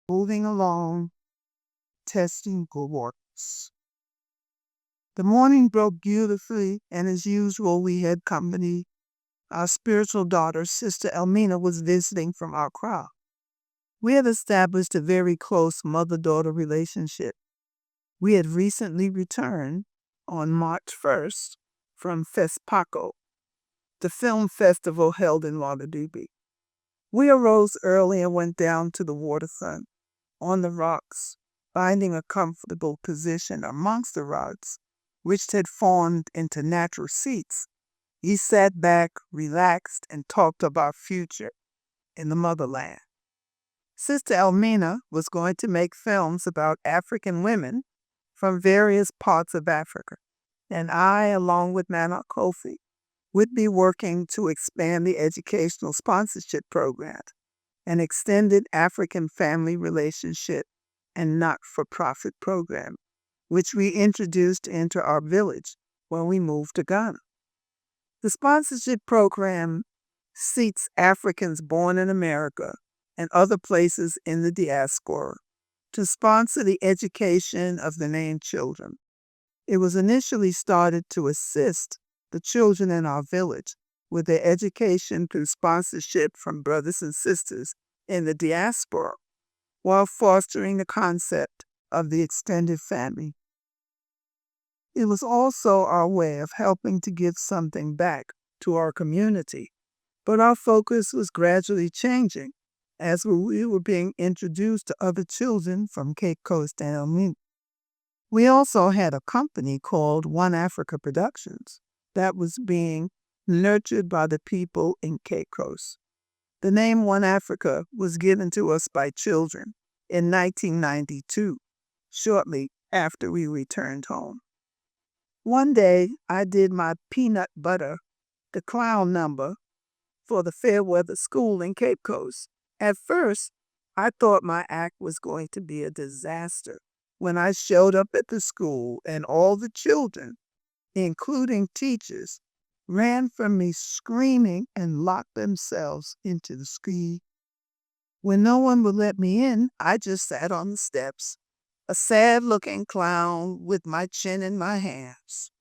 moving along, testing good works. The morning broke beautifully, and as usual, we had company. Our spiritual daughter, Sister Elmina, was visiting from Accra. We had established a very close mother-daughter relationship. We had recently returned on March 1st from FESPACO, the film festival held in Lauderdale. We arose early and went down to the waterfront on the rocks, finding a comfortable position amongst the rocks, which had formed into natural seats. He sat back, relaxed, and talked of our future in the motherland. Sister Elmina was going to make films about African women from various parts of Africa, and I, along with Nana Kofi, would be working to expand the educational sponsorship program, an extended African family relationship and not-for-profit program, which we introduced into our village when we moved to Ghana. The sponsorship program seeks Africans born in America and other places in the diaspora to sponsor the education of the named children. It was initially started to assist the children in our village with their education through sponsorship from brothers and sisters in the diaspora, while fostering the concept of the extended family. It was also our way of helping to give something back to our community, but our focus was gradually changing as we were being introduced to other children from Cape Coast and Elmina. We also had a company called One Africa Productions that was being nurtured by the people in Cape Coast. The name One Africa was given to us by children in 1992, shortly after we returned home. One day, I did my peanut butter, the clown number, for the Fairweather School in Cape Coast. At first, I thought my act was going to be a disaster when I showed up at the school and all the children, including teachers, ran from me screaming and locked themselves into the school. When no one would let me in, I just sat on the steps, a sad-looking clown with my chin in my hands.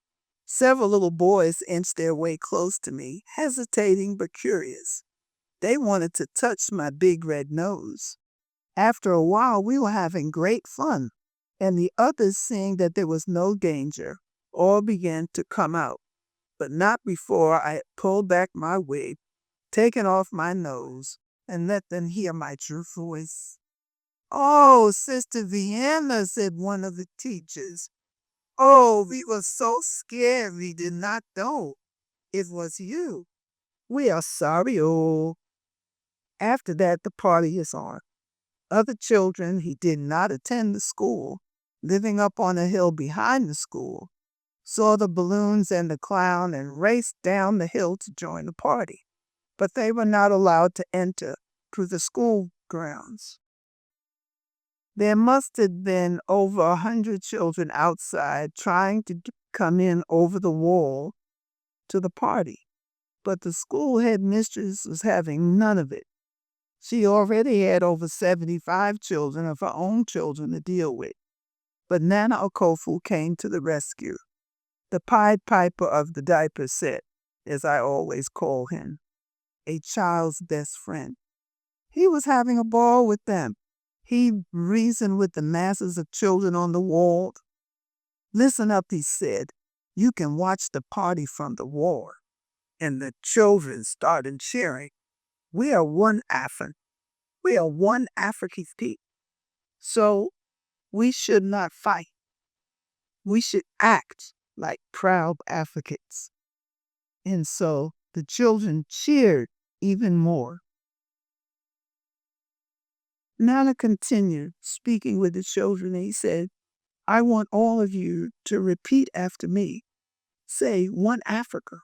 Several little boys inched their way close to me, hesitating but curious. They wanted to touch my big red nose. After a while, we were having great fun, and the others, seeing that there was no danger, all began to come out, but not before I had pulled back my wig, taken off my nose, and let them hear my true voice. "Oh, Sister Vienna," said one of the teachers. "Oh, we were so scared we did not know it was you. We are sorry, oh." After that, the party is on. Other children who did not attend the school, living up on a hill behind the school, saw the balloons and the clown and raced down the hill to join the party, but they were not allowed to enter through the school grounds. There must have been over 100 children outside trying to come in over the wall to the party, but the school headmistress was having none of it. She already had over 75 children of her own children to deal with. But Nana Okofu came to the rescue, the Pied Piper of the diaper set, as I always call him, a child's best friend. He was having a ball with them. He reasoned with the masses of children on the wall. "Listen up," he said. "You can watch the party from the wall." And the children started cheering. We are one African. We are one African people. So we should not fight. We should act like proud Africans. And so the children cheered even more. Nana continued speaking with the children. He said, "I want all of you to repeat after me. Say, one Africa."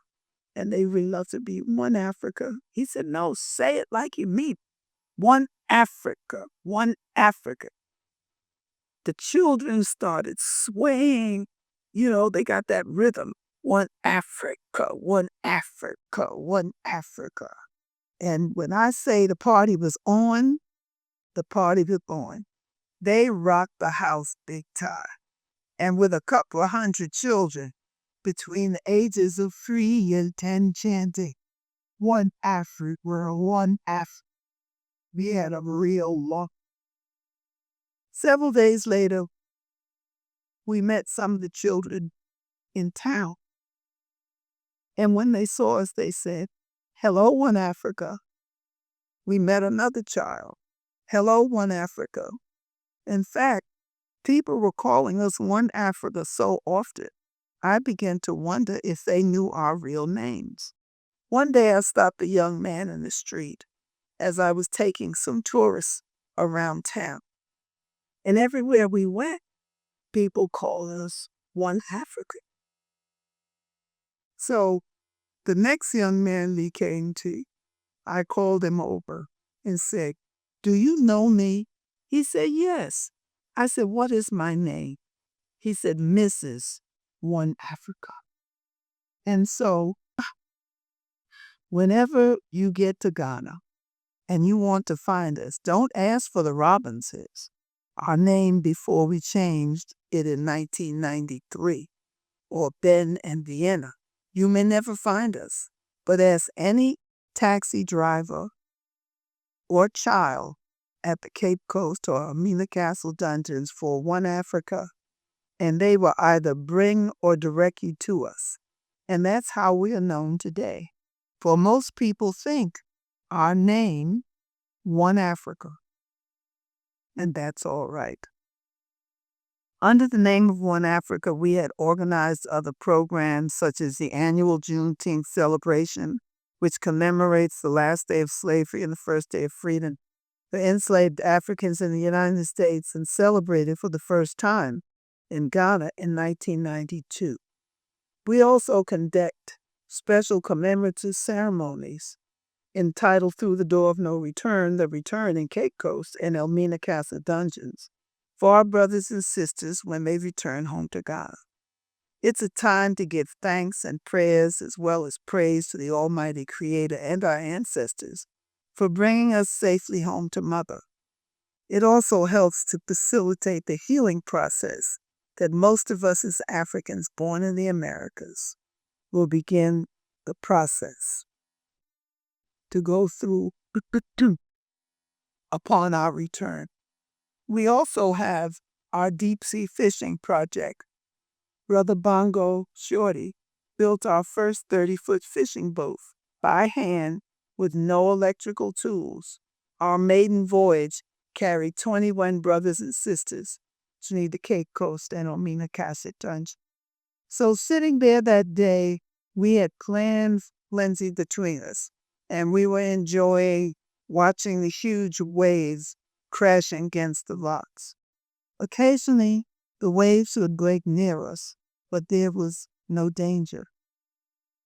And they reluctant to be one Africa. He said, "No, say it like you mean. One Africa, one Africa." The children started swaying. They got that rhythm. One Africa, one Africa, one Africa. And when I say the party was on, the party was on. They rocked the house big time. And with a couple of hundred children between the ages of 3 and 10 chanting, one Africa, one Africa. We had a real long. Several days later, we met some of the children in town. And when they saw us, they said, "Hello, One Africa." We met another child. "Hello, One Africa." In fact, people were calling us One Africa so often, I began to wonder if they knew our real names. One day I stopped a young man in the street as I was taking some tourists around town. And everywhere we went, people called us One Africa. So the next young man Lee came to, I called him over and said, "Do you know me?" He said, "Yes." I said, "What is my name?" He said, "Mrs. One Africa." And so whenever you get to Ghana and you want to find us, don't ask for the Robinses, our name before we changed it in 1993, or Ben and Vienna. You may never find us, but ask any taxi driver or child at the Cape Coast or Amina Castle Dungeons for One Africa, and they will either bring or direct you to us. And that's how we are known today. For most people think our name, One Africa, and that's all right. Under the name of One Africa, we had organized other programs such as the annual Juneteenth celebration, which commemorates the last day of slavery and the first day of freedom for enslaved Africans in the United States, and celebrated for the first time in Ghana in 1992. We also conduct special commemorative ceremonies entitled Through the Door of No Return, The Return in Cape Coast and Elmina Casa Dungeons, for our brothers and sisters when they return home to Ghana. It's a time to give thanks and prayers as well as praise to the Almighty Creator and our ancestors for bringing us safely home to Mother. It also helps to facilitate the healing process that most of us as Africans born in the Americas will begin the process to go through upon our return. We also have our deep sea fishing project. Brother Bongo Shorty built our first 30-foot fishing boat by hand with no electrical tools. Our maiden voyage carried 21 brothers and sisters to the Cape Coast and Omina Casa Dungeon. So sitting there that day, we had plans frenzied between us, and we were enjoying watching the huge waves crashing against the rocks. Occasionally, the waves would break near us, but there was no danger.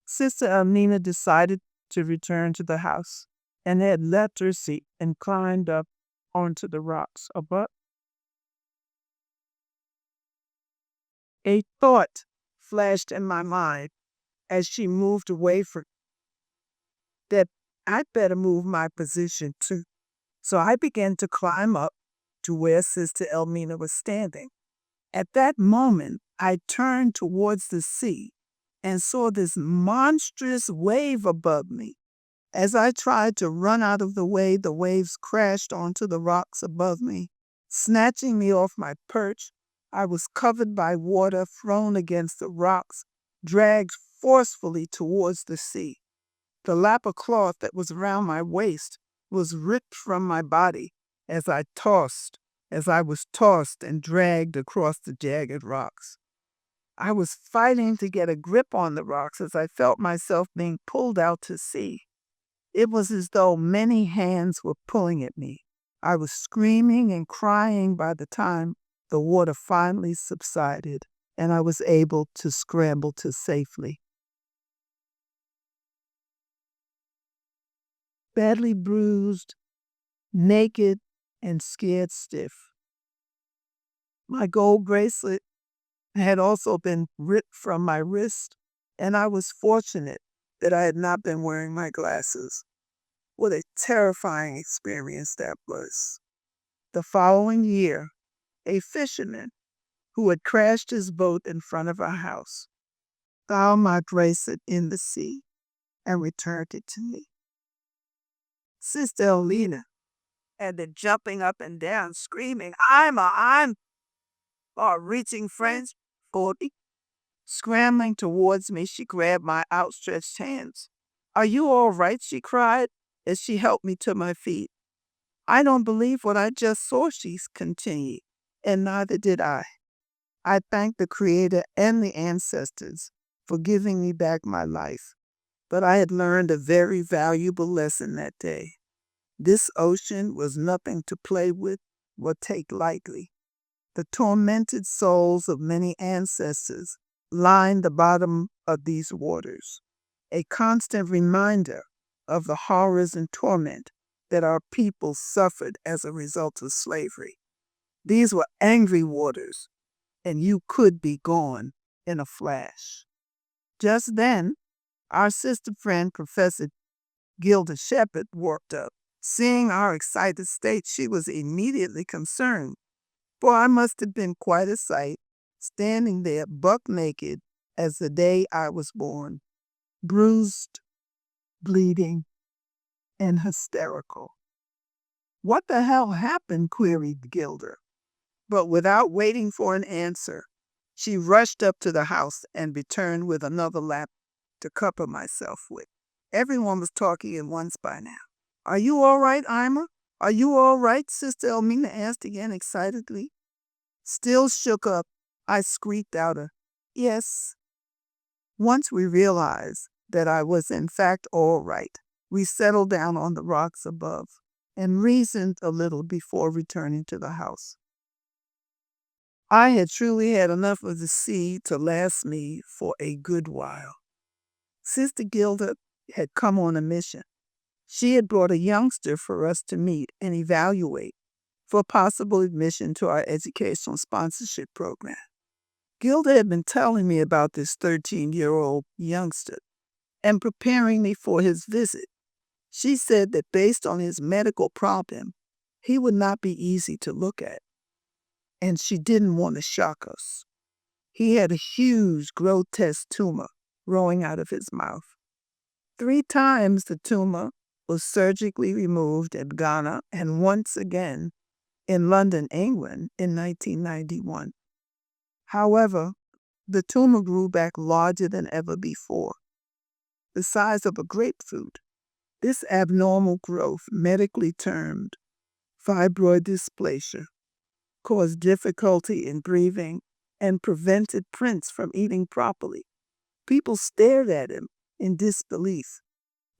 Sister Amina decided to return to the house and had left her seat and climbed up onto the rocks above. A thought flashed in my mind as she moved away from that I'd better move my position too. So I began to climb up to where Sister Elmina was standing. At that moment, I turned towards the sea and saw this monstrous wave above me. As I tried to run out of the way, the waves crashed onto the rocks above me, snatching me off my perch. I was covered by water, thrown against the rocks, dragged forcefully towards the sea. The lap of cloth that was around my waist was ripped from my body as I was tossed and dragged across the jagged rocks. I was fighting to get a grip on the rocks as I felt myself being pulled out to sea. It was as though many hands were pulling at me. I was screaming and crying by the time the water finally subsided and I was able to scramble to safely. Badly bruised, naked, and scared stiff. My gold bracelet had also been ripped from my wrist, and I was fortunate that I had not been wearing my glasses. What a terrifying experience that was. The following year, a fisherman who had crashed his boat in front of our house. Thou might place it in the sea and returned it to me. Sister Elena had been jumping up and down, screaming, I'm, reaching friends for me. Scrambling towards me, she grabbed my outstretched hands. Are you all right? She cried as she helped me to my feet. I don't believe what I just saw, she continued, and neither did I. I thank the Creator and the ancestors for giving me back my life, but I had learned a very valuable lesson that day. This ocean was nothing to play with or take lightly. The tormented souls of many ancestors line the bottom of these waters, a constant reminder of the horrors and torment that our people suffered as a result of slavery. These were angry waters, and you could be gone in a flash. Just then, our sister friend, Professor Gilda Shepherd, walked up. Seeing our excited state, she was immediately concerned, for I must have been quite a sight, standing there buck naked as the day I was born, bruised, bleeding, and hysterical. What the hell happened? Queried Gilda. But without waiting for an answer, she rushed up to the house and returned with another lap to cover myself with. Everyone was talking at once by now. Are you all right, Ima? Are you all right? Sister Elmina asked again excitedly. Still shook up, I squeaked out a yes. Once we realized that I was in fact all right, we settled down on the rocks above and reasoned a little before returning to the house. I had truly had enough of the sea to last me for a good while. Sister Gilda had come on a mission. She had brought a youngster for us to meet and evaluate for possible admission to our educational sponsorship program. Gilda had been telling me about this 13-year-old youngster and preparing me for his visit. She said that based on his medical problem, he would not be easy to look at, and she didn't want to shock us. He had a huge, grotesque tumor growing out of his mouth. 3 times the tumor was surgically removed in Ghana and once again in London, England in 1991. However, the tumor grew back larger than ever before, the size of a grapefruit. This abnormal growth, medically termed fibroid dysplasia, caused difficulty in breathing and prevented Prince from eating properly. People stared at him in disbelief,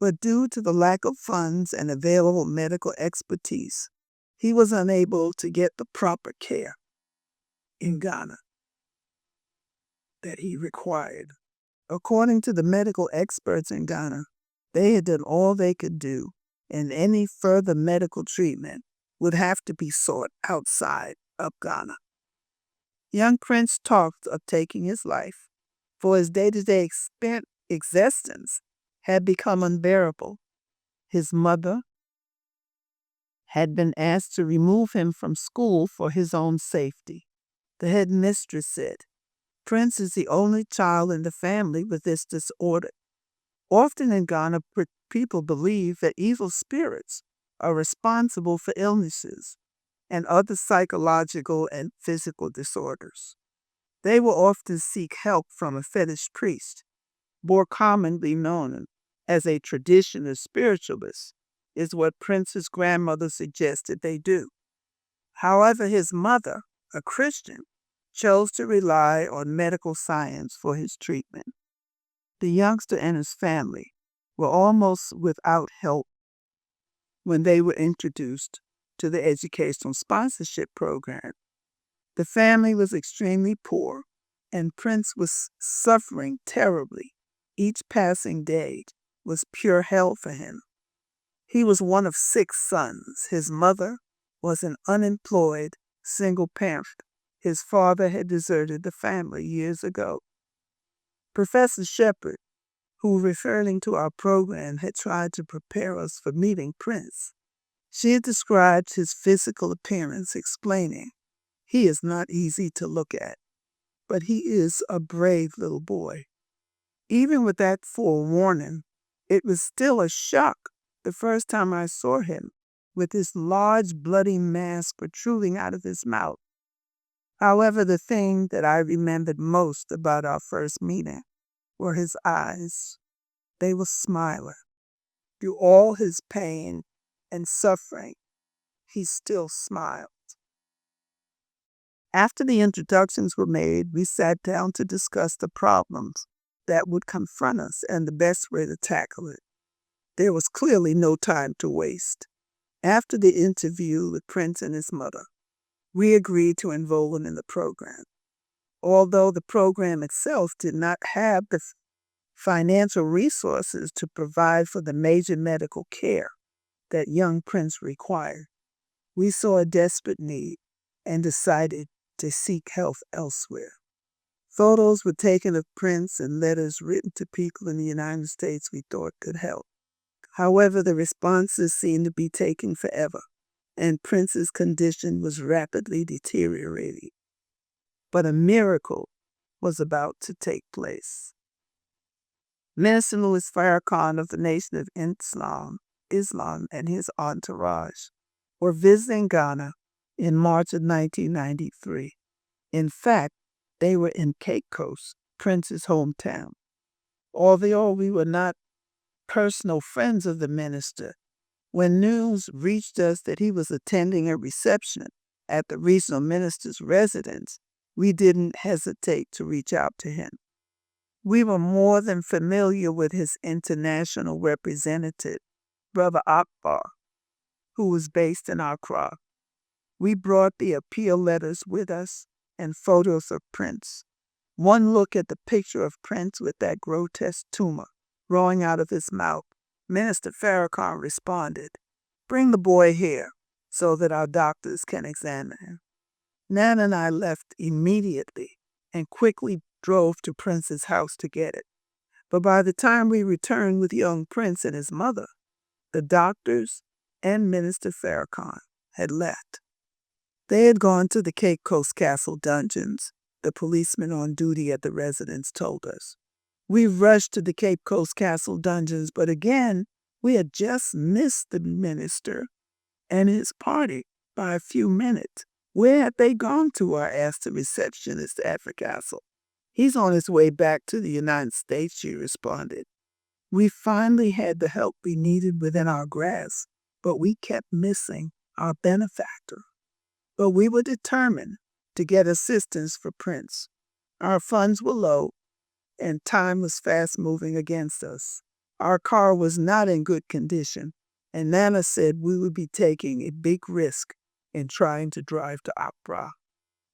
but due to the lack of funds and available medical expertise, he was unable to get the proper care in Ghana that he required. According to the medical experts in Ghana, they had done all they could do, and any further medical treatment would have to be sought outside of Ghana. Young Prince talked of taking his life, for his day-to-day existence had become unbearable. His mother had been asked to remove him from school for his own safety. The headmistress said, Prince is the only child in the family with this disorder. Often in Ghana, people believe that evil spirits are responsible for illnesses and other psychological and physical disorders. They will often seek help from a fetish priest, more commonly known as a traditional spiritualist, is what Prince's grandmother suggested they do. However, his mother, a Christian, chose to rely on medical science for his treatment. The youngster and his family were almost without help when they were introduced to the educational sponsorship program. The family was extremely poor, and Prince was suffering terribly. Each passing day was pure hell for him. He was one of 6 sons. His mother was an unemployed single parent. His father had deserted the family years ago. Professor Shepherd, who referring to our program had tried to prepare us for meeting Prince, she had described his physical appearance, explaining, He is not easy to look at, but he is a brave little boy. Even with that forewarning, it was still a shock the first time I saw him, with his large bloody mask protruding out of his mouth. However, the thing that I remembered most about our first meeting were his eyes. They were smiling. Through all his pain and suffering, he still smiled. After the introductions were made, we sat down to discuss the problems that would confront us and the best way to tackle it. There was clearly no time to waste. After the interview with Prince and his mother, we agreed to enroll him in the program. Although the program itself did not have the financial resources to provide for the major medical care that young Prince required, we saw a desperate need and decided to seek help elsewhere. Photos were taken of Prince and letters written to people in the United States we thought could help. However, the responses seemed to be taking forever, and Prince's condition was rapidly deteriorating. But a miracle was about to take place. Minister Louis Farrakhan of the Nation of Islam and his entourage were visiting Ghana in March of 1993. In fact, they were in Cape Coast, Prince's hometown. Although we were not personal friends of the minister, when news reached us that he was attending a reception at the regional minister's residence, we didn't hesitate to reach out to him. We were more than familiar with his international representative, Brother Akbar, who was based in Accra. We brought the appeal letters with us and photos of Prince. One look at the picture of Prince with that grotesque tumor growing out of his mouth, Minister Farrakhan responded, "Bring the boy here so that our doctors can examine him." Nan and I left immediately and quickly drove to Prince's house to get it. But by the time we returned with young Prince and his mother, the doctors and Minister Farrakhan had left. They had gone to the Cape Coast Castle dungeons, the policeman on duty at the residence told us. We rushed to the Cape Coast Castle dungeons, but again, we had just missed the minister and his party by a few minutes. Where had they gone to? I asked the receptionist at the castle. "He's on his way back to the United States," she responded. We finally had the help we needed within our grasp, but we kept missing our benefactor. But we were determined to get assistance for Prince. Our funds were low, and time was fast moving against us. Our car was not in good condition, and Nana said we would be taking a big risk in trying to drive to Accra.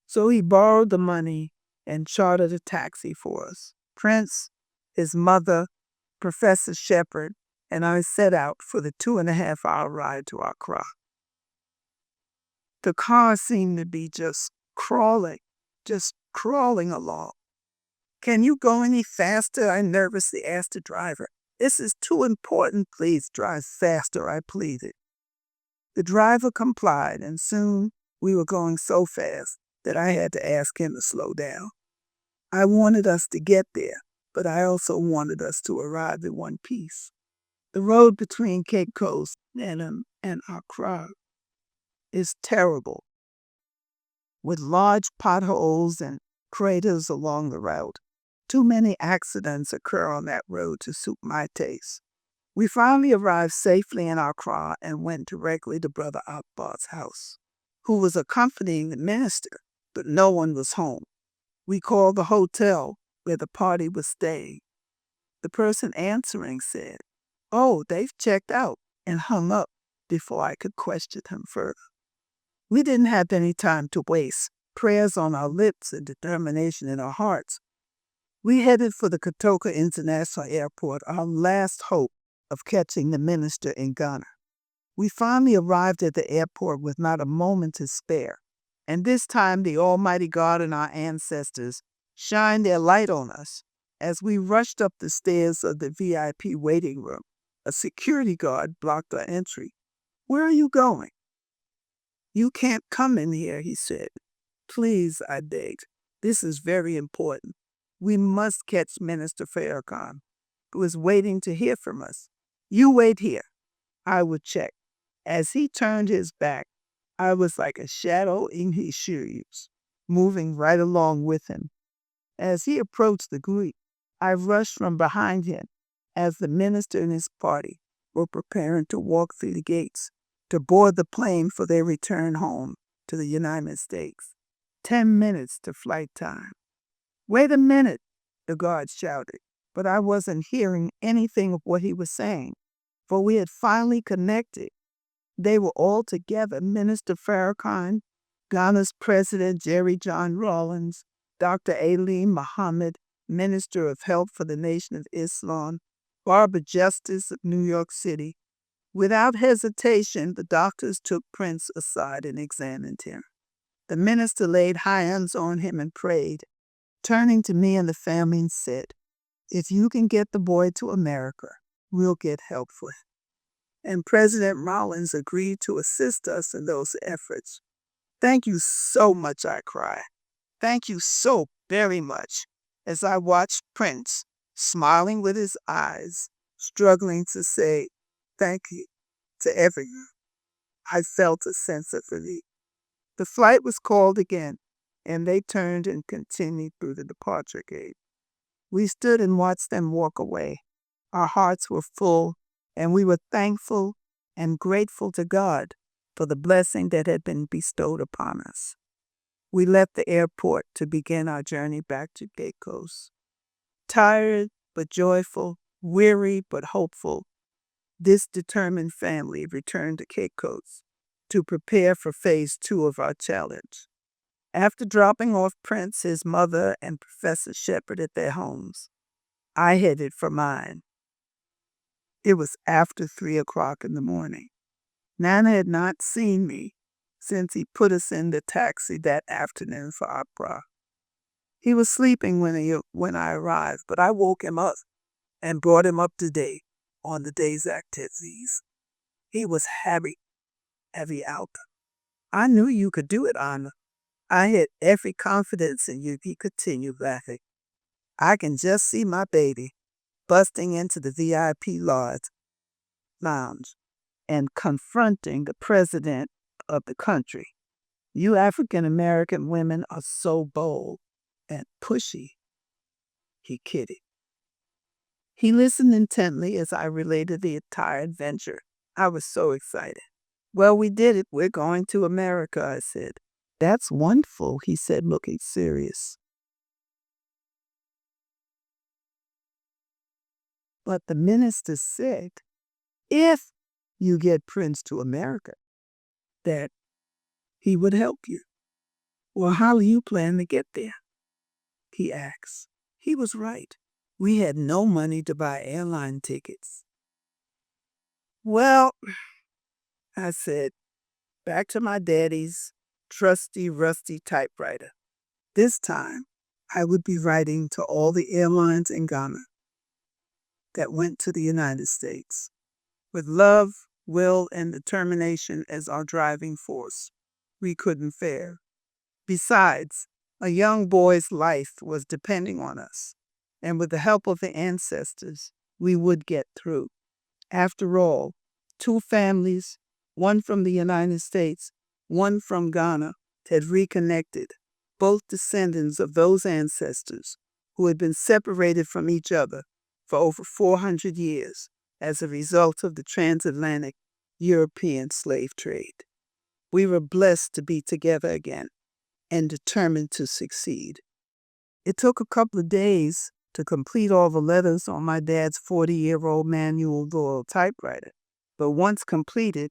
So he borrowed the money and chartered a taxi for us. Prince, his mother, Professor Shepard, and I set out for the 2.5-hour ride to Accra. The car seemed to be just crawling along. "Can you go any faster?" I nervously asked the driver. "This is too important. Please drive faster," I pleaded. The driver complied, and soon we were going so fast that I had to ask him to slow down. I wanted us to get there, but I also wanted us to arrive in one piece. The road between Cape Coast and Accra is terrible, with large potholes and craters along the route. Too many accidents occur on that road to suit my taste. We finally arrived safely in Accra and went directly to Brother Akbar's house, who was accompanying the minister, but no one was home. We called the hotel where the party was staying. The person answering said, "Oh, they've checked out," and hung up before I could question him further. We didn't have any time to waste, prayers on our lips and determination in our hearts. We headed for the Kotoka International Airport, our last hope of catching the minister in Ghana. We finally arrived at the airport with not a moment to spare, and this time the Almighty God and our ancestors shined their light on us. As we rushed up the stairs of the VIP waiting room, a security guard blocked our entry. "Where are you going?" "You can't come in here," he said. Please, I begged. This is very important. We must catch Minister Farrakhan, who is waiting to hear from us. You wait here. I would check. As he turned his back, I was like a shadow in his shoes, moving right along with him. As he approached the group, I rushed from behind him as the minister and his party were preparing to walk through the gates to board the plane for their return home to the United States. 10 minutes to flight time. Wait a minute, the guard shouted, but I wasn't hearing anything of what he was saying, for we had finally connected. They were all together, Minister Farrakhan, Ghana's President Jerry John Rawlings, Dr. Aileen Muhammad, Minister of Health for the Nation of Islam, Barbara Justice of New York City. Without hesitation, the doctors took Prince aside and examined him. The minister laid hands on him and prayed, turning to me and the family and said, "If you can get the boy to America, we'll get help for him." And President Rawlings agreed to assist us in those efforts. Thank you so much, I cried. Thank you so very much, as I watched Prince, smiling with his eyes, struggling to say thank you to everyone. I felt a sense of relief. The flight was called again, and they turned and continued through the departure gate. We stood and watched them walk away. Our hearts were full, and we were thankful and grateful to God for the blessing that had been bestowed upon us. We left the airport to begin our journey back to Cape Coast. Tired but joyful, weary but hopeful, this determined family returned to Cape Coast to prepare for phase 2 of our challenge. After dropping off Prince, his mother, and Professor Shepard at their homes, I headed for mine. It was after 3 o'clock in the morning. Nana had not seen me since he put us in the taxi that afternoon for Accra. He was sleeping when I arrived, but I woke him up and brought him up to date on the day's activities. He was heavy out. I knew you could do it, Anna. I had every confidence in you, he continued laughing. I can just see my baby busting into the VIP lounge and confronting the president of the country. You African American women are so bold and pushy, he kidded. He listened intently as I related the entire adventure. I was so excited. Well, we did it. We're going to America, I said. That's wonderful, he said, looking serious. But the minister said, if you get Prince to America, that he would help you. Well, how do you plan to get there? He asked. He was right. We had no money to buy airline tickets. Well, I said, back to my daddy's trusty, rusty typewriter. This time, I would be writing to all the airlines in Ghana that went to the United States. With love, will, and determination as our driving force, we couldn't fail. Besides, a young boy's life was depending on us, and with the help of the ancestors, we would get through. After all, 2 families, one from the United States, one from Ghana, had reconnected, both descendants of those ancestors who had been separated from each other for over 400 years as a result of the transatlantic European slave trade. We were blessed to be together again and determined to succeed. It took a couple of days to complete all the letters on my dad's 40-year-old manual Dual typewriter, but once completed,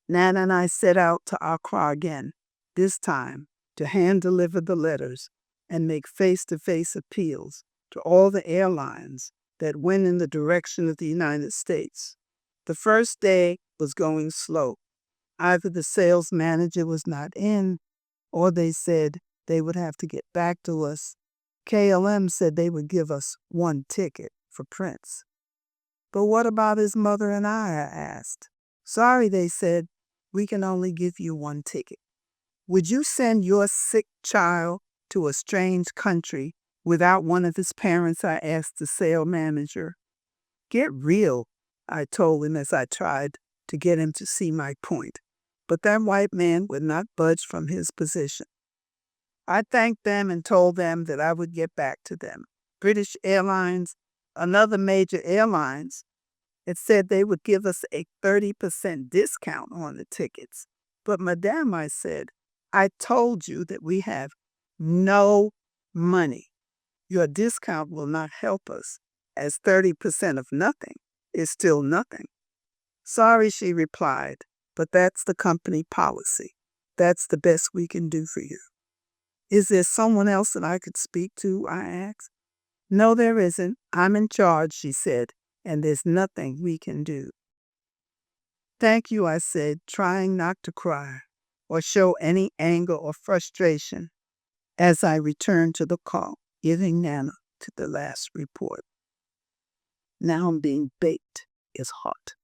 Nana and I set out to Accra again, this time to hand-deliver the letters and make face-to-face appeals to all the airlines that went in the direction of the United States. The first day was going slow. Either the sales manager was not in, or they said they would have to get back to us. KLM said they would give us 1 ticket for Prince. But what about his mother and I asked. Sorry, they said, we can only give you 1 ticket. Would you send your sick child to a strange country without one of his parents? I asked the sale manager. Get real, I told him as I tried to get him to see my point. But that white man would not budge from his position. I thanked them and told them that I would get back to them. British Airlines, another major airlines, it said they would give us a 30% discount on the tickets. But Madame, I said, I told you that we have no money. Your discount will not help us, as 30% of nothing is still nothing. Sorry, she replied, but that's the company policy. That's the best we can do for you. Is there someone else that I could speak to? I asked. No, there isn't. I'm in charge, she said, and there's nothing we can do. Thank you, I said, trying not to cry or show any anger or frustration as I returned to the car, giving Nana to the last report. Now I'm being baked. It's hot.